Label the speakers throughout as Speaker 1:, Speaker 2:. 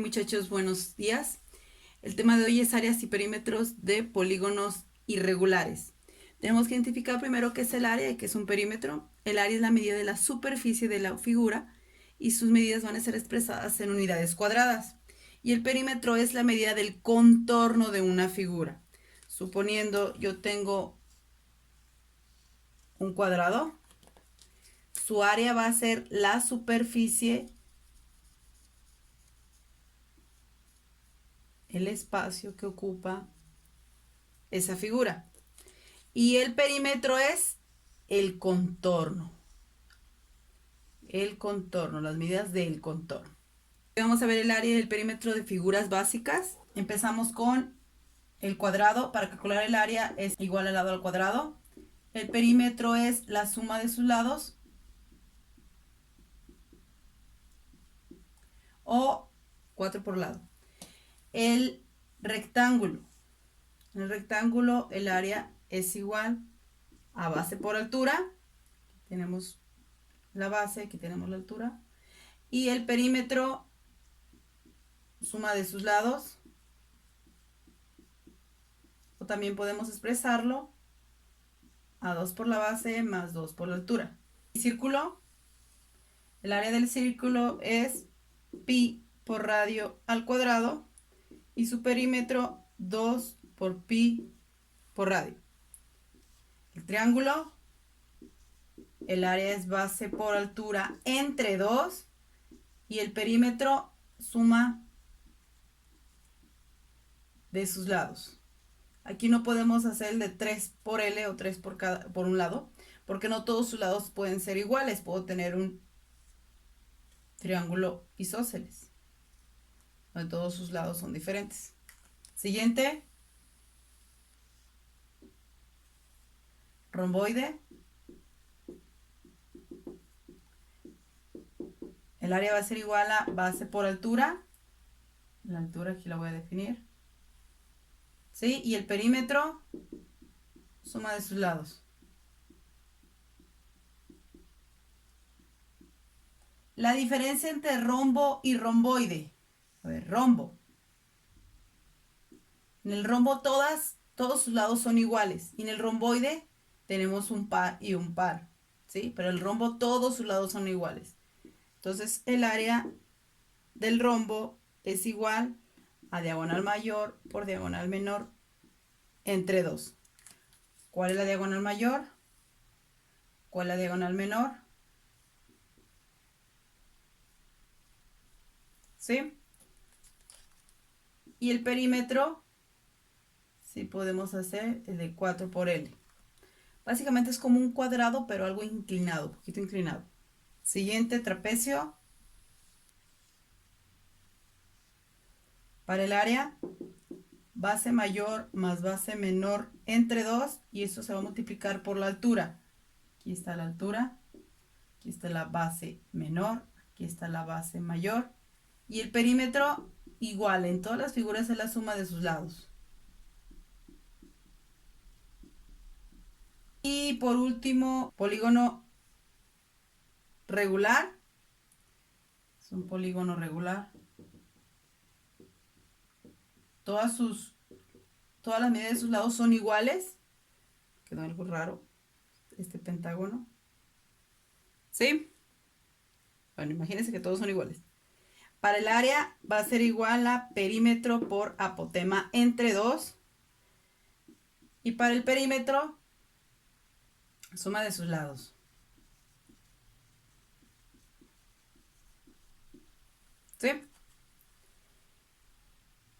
Speaker 1: muchachos? Buenos días. El tema de hoy es áreas y perímetros de polígonos irregulares. Tenemos que identificar primero qué es el área y qué es un perímetro. El área es la medida de la superficie de la figura y sus medidas van a ser expresadas en unidades cuadradas. Y el perímetro es la medida del contorno de una figura. Suponiendo yo tengo un cuadrado, su área va a ser la superficie, el espacio que ocupa esa figura. Y el perímetro es el contorno. El contorno, las medidas del contorno. Vamos a ver el área y el perímetro de figuras básicas. Empezamos con el cuadrado. Para calcular el área es igual al lado al cuadrado. El perímetro es la suma de sus lados. O 4 por lado. El rectángulo. En el rectángulo el área es igual a base por altura. Tenemos la base, aquí tenemos la altura. Y el perímetro, suma de sus lados. O también podemos expresarlo a 2 por la base más 2 por la altura. El círculo, el área del círculo es pi por radio al cuadrado. Y su perímetro 2 por pi por radio. El triángulo, el área es base por altura entre 2 y el perímetro suma de sus lados. Aquí no podemos hacer el de 3 por L o 3 por un lado, porque no todos sus lados pueden ser iguales. Puedo tener un triángulo isósceles, donde todos sus lados son diferentes. Siguiente. Romboide. El área va a ser igual a base por altura. La altura aquí la voy a definir. ¿Sí? Y el perímetro, suma de sus lados. La diferencia entre rombo y romboide. A ver, rombo. En el rombo todos sus lados son iguales. Y en el romboide tenemos un par y un par. ¿Sí? Pero el rombo todos sus lados son iguales. Entonces el área del rombo es igual a diagonal mayor por diagonal menor entre 2. ¿Cuál es la diagonal mayor? ¿Cuál es la diagonal menor? ¿Sí? Y el perímetro, sí podemos hacer el de 4 por L. Básicamente es como un cuadrado, pero algo inclinado, un poquito inclinado. Siguiente, trapecio. Para el área, base mayor más base menor entre 2 y eso se va a multiplicar por la altura. Aquí está la altura, aquí está la base menor, aquí está la base mayor. Y el perímetro igual, en todas las figuras es la suma de sus lados. Y por último, polígono regular. Es un polígono regular. Todas las medidas de sus lados son iguales. Quedó algo raro este pentágono. ¿Sí? Bueno, imagínense que todos son iguales. Para el área va a ser igual a perímetro por apotema entre 2. Y para el perímetro, suma de sus lados. ¿Sí?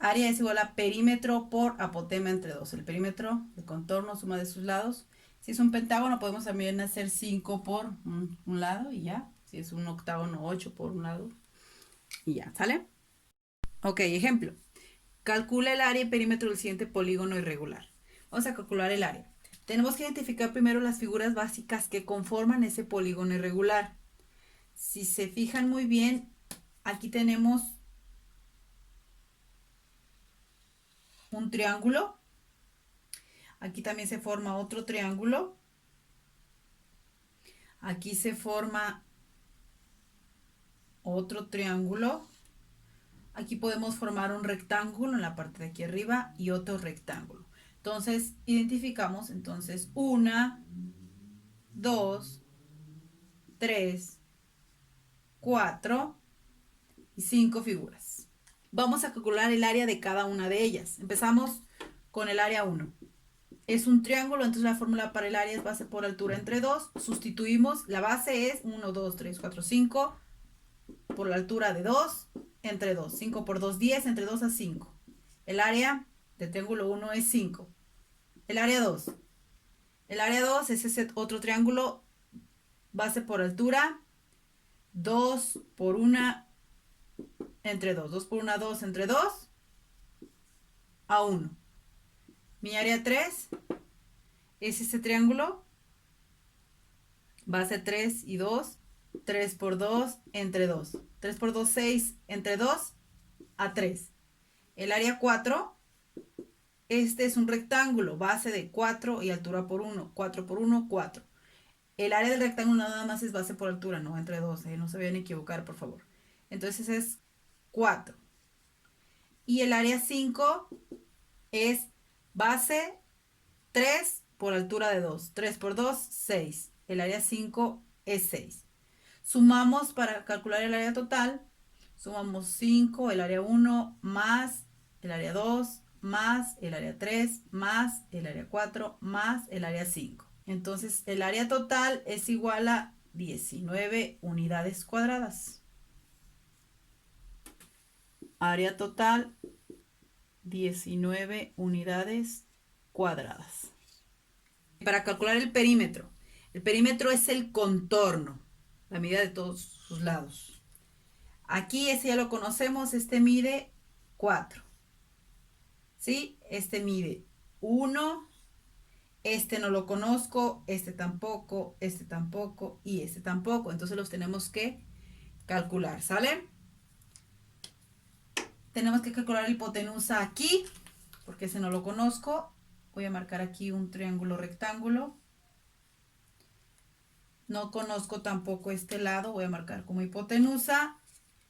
Speaker 1: Área es igual a perímetro por apotema entre 2. El perímetro, el contorno, suma de sus lados. Si es un pentágono, podemos también hacer 5 por un lado y ya. Si es un octágono, 8 por un lado y ya, ¿sale? Ok, ejemplo. Calcula el área y perímetro del siguiente polígono irregular. Vamos a calcular el área. Tenemos que identificar primero las figuras básicas que conforman ese polígono irregular. Si se fijan muy bien, aquí tenemos un triángulo. Aquí también se forma otro triángulo. Aquí se forma otro triángulo. aquí podemos formar un rectángulo en la parte de aquí arriba y otro rectángulo. Entonces, identificamos entonces 1, 2, 3, 4 y 5 figuras. Vamos a calcular el área de cada una de ellas. Empezamos con el área 1. Es un triángulo, entonces la fórmula para el área es base por altura entre 2. Sustituimos, la base es 1, 2, 3, 4, 5 por la altura de 2 entre 2. 5 por 2, 10, entre 2 a 5. El área del triángulo 1 es 5. El área 2. El área 2 es ese otro triángulo, base por altura, 2 por 1 entre 2. 2 por 1, 2 entre 2 a 1. Mi área 3 es este triángulo, base 3 y 2, 3 por 2 entre 2. 3 por 2, 6 entre 2 a 3. El área 4, este es un rectángulo, base de 4 y altura por 1. 4 por 1, 4. El área del rectángulo nada más es base por altura, no entre 2. No se vayan a equivocar, por favor. Entonces es 4. Y el área 5 es base 3 por altura de 2. 3 por 2, 6. El área 5 es 6. Sumamos para calcular el área total. Sumamos 5, el área 1, más el área 2, más el área 3, más el área 4, más el área 5. Entonces el área total es igual a 19 unidades cuadradas. Área total, 19 unidades cuadradas. Para calcular el perímetro es el contorno, la medida de todos sus lados. Aquí ese ya lo conocemos, este mide 4. ¿Sí? Este mide 1. Este no lo conozco, este tampoco y este tampoco. Entonces los tenemos que calcular, ¿sale? Tenemos que calcular la hipotenusa aquí, porque ese no lo conozco. Voy a marcar aquí un triángulo rectángulo. No conozco tampoco este lado, voy a marcar como hipotenusa.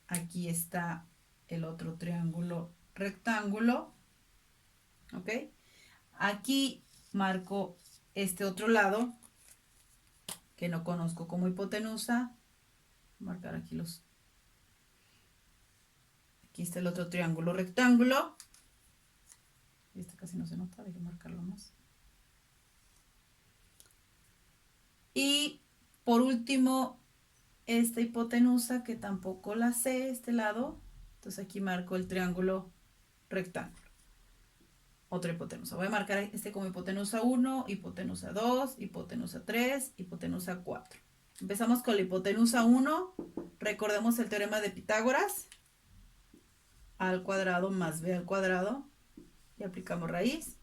Speaker 1: Aquí está el otro triángulo rectángulo. ¿Ok? Aquí marco este otro lado que no conozco como hipotenusa. Voy a marcar aquí los. Aquí está el otro triángulo rectángulo. Este casi no se nota, déjenme marcarlo más. Y por último, esta hipotenusa que tampoco la sé, este lado. Entonces aquí marco el triángulo rectángulo. Otra hipotenusa. Voy a marcar este como hipotenusa 1, hipotenusa 2, hipotenusa 3, hipotenusa 4. Empezamos con la hipotenusa 1. Recordemos el teorema de Pitágoras. A al cuadrado más b al cuadrado. Y aplicamos raíz.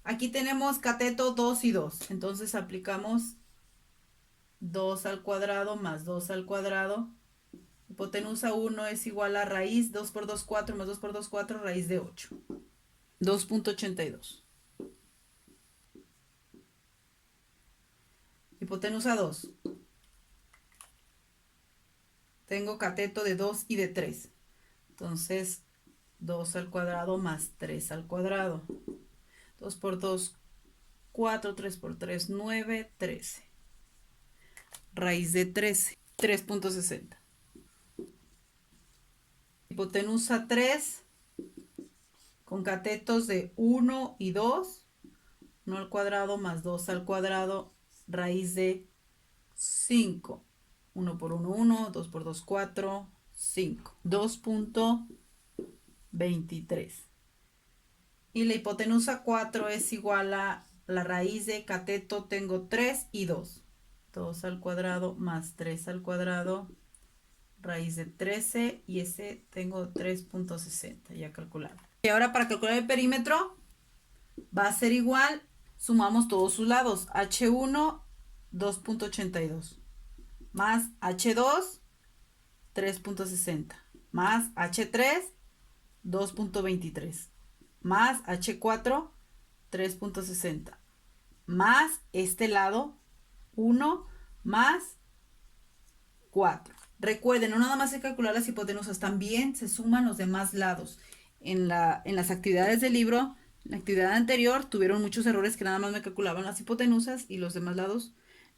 Speaker 1: Aquí tenemos cateto 2 y 2. Entonces aplicamos 2 al cuadrado más 2 al cuadrado. Hipotenusa 1 es igual a raíz 2 por 2, 4 más 2 por 2, 4, raíz de 8. 2.82. Hipotenusa 2. Tengo cateto de 2 y de 3. Entonces, 2 al cuadrado más 3 al cuadrado. 2 por 2, 4, 3 por 3, 9, 13. Raíz de 13, 3.60. Hipotenusa 3, con catetos de 1 y 2. 1 al cuadrado más 2 al cuadrado, raíz de 5. 1 por 1, 1, 2 por 2, 4, 5. 2.23. Y la hipotenusa 4 es igual a la raíz de cateto, tengo 3 y 2. 2 al cuadrado más 3 al cuadrado, raíz de 13, y ese tengo 3.60, ya calculado. Y ahora para calcular el perímetro va a ser igual, sumamos todos sus lados, H1, 2.82, más H2, 3.60, más H3, 2.23, más H4, 3.60, más este lado, 1 más 4. Recuerden, no nada más hay que calcular las hipotenusas, también se suman los demás lados. En las actividades del libro, en la actividad anterior, tuvieron muchos errores que nada más me calculaban las hipotenusas y los demás lados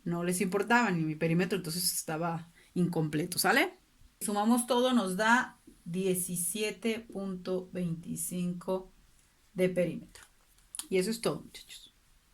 Speaker 1: no les importaban, ni mi perímetro, entonces estaba incompleto, ¿sale? Sumamos todo, nos da 17.25 de perímetro. Y eso es todo, muchachos.